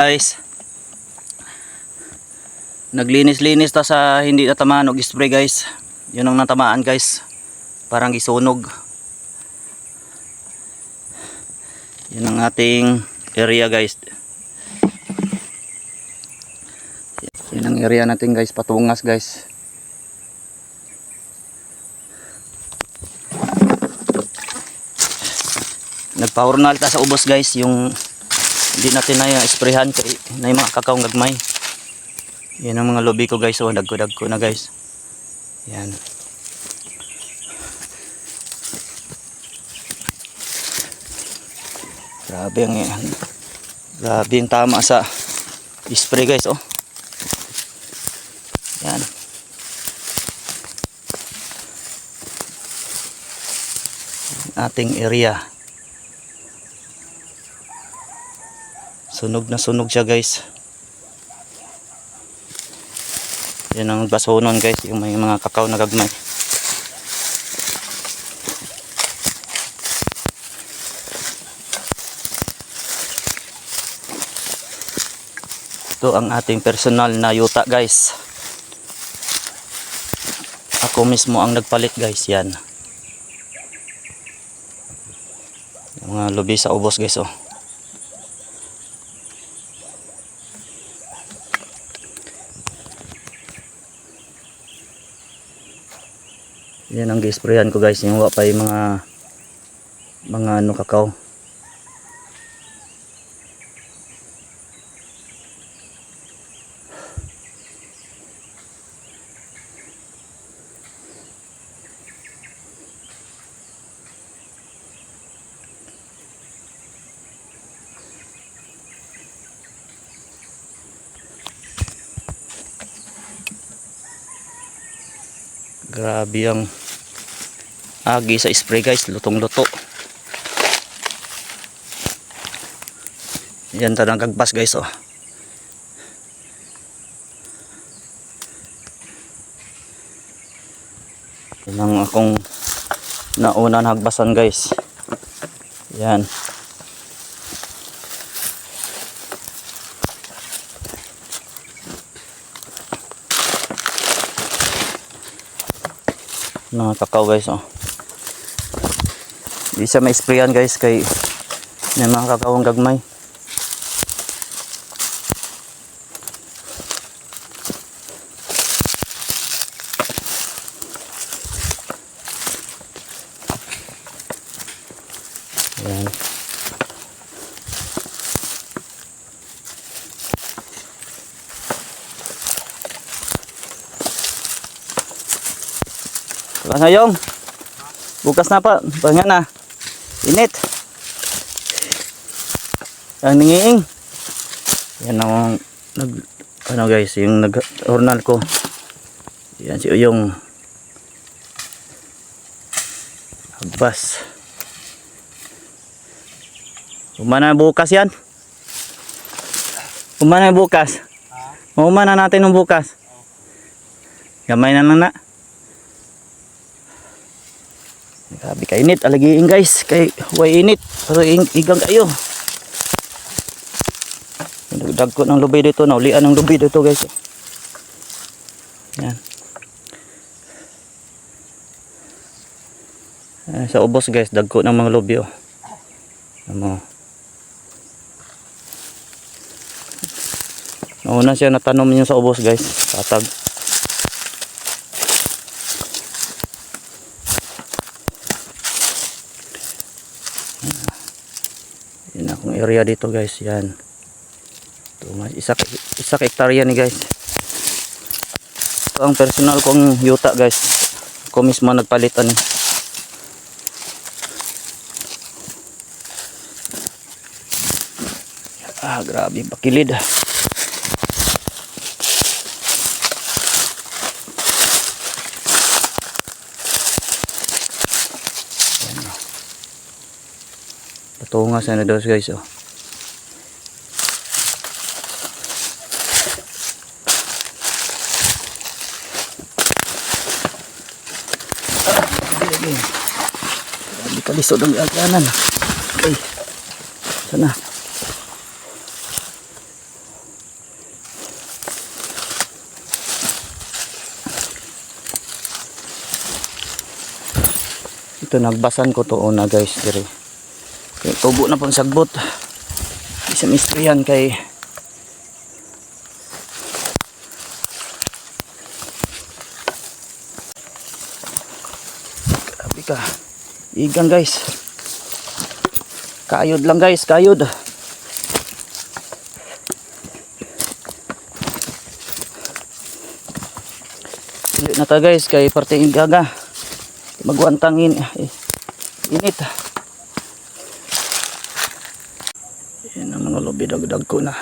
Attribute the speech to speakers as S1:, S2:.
S1: Guys, naglinis-linis ta sa hindi natamaan og spray guys. Yun ang natamaan guys, parang gisunog. Yun ang ating area guys. Yun ang area natin guys, patungas guys. Nagpa-hornal ta sa ubos guys, yung hindi natin na sprayhan kay na yung mga kakaong gagmay. Yan ang mga lobby ko guys, oh, dagko na guys. Yan. Grabe ang tama sa spray guys, oh. Yan. Ating area. Sunog na sunog siya guys. Yan ang basonon guys, yung may mga kakao na gagmay. Ito ang ating personal na yuta guys. Ako mismo ang nagpalit guys, yan. Yung mga lubi sa ubos guys, oh. Yan ang gisprayan ko guys, yung wapa yung mga ano kakao. Grabe ang agi sa spray guys, lutong-luto. Yan tanang kagbas guys, oh. Yan ang akong nauna hagbasan guys. Yan. Mga kakao guys, oh. Di siya may sprayan guys kay may mga kakaong gagmay. Yan. Bukas na yung bukas na pa, bangan na init ang ningiing. Yan ang ano guys, yung nag-hornal ko. Yan si Uyong agbas. Umana bukas yan, umana bukas, umana natin ng bukas. Gamay na na. Grabe ka init, alagiin guys, kay way init, pero igang kayo. Dagko ng lubi dito, naulian ng lubi dito guys. Yan. Sa ubos guys, dagko ng mga lubi, oh. Ano. Nauna siya natanom niyo sa ubos guys, tatag. Yan akong area dito guys, yan. Ito, isa hektarya ni guys. Ito ang personal kong yuta guys. Ako mismo nagpalitan ni. Grabe bakilid. Patungas na dos guys, oh. Grabe kalisod ang agyanan. Ay, sana. Ito nagbasan ko to una guys diri. Kay tubo na pong sagbot. Isang istrihan kay grabe ka. Igang guys. Kayod lang guys, kayod. Dili na ta guys kay parte igaga. Magwantangin init. Yan ang mga lobi, dagdag ko na.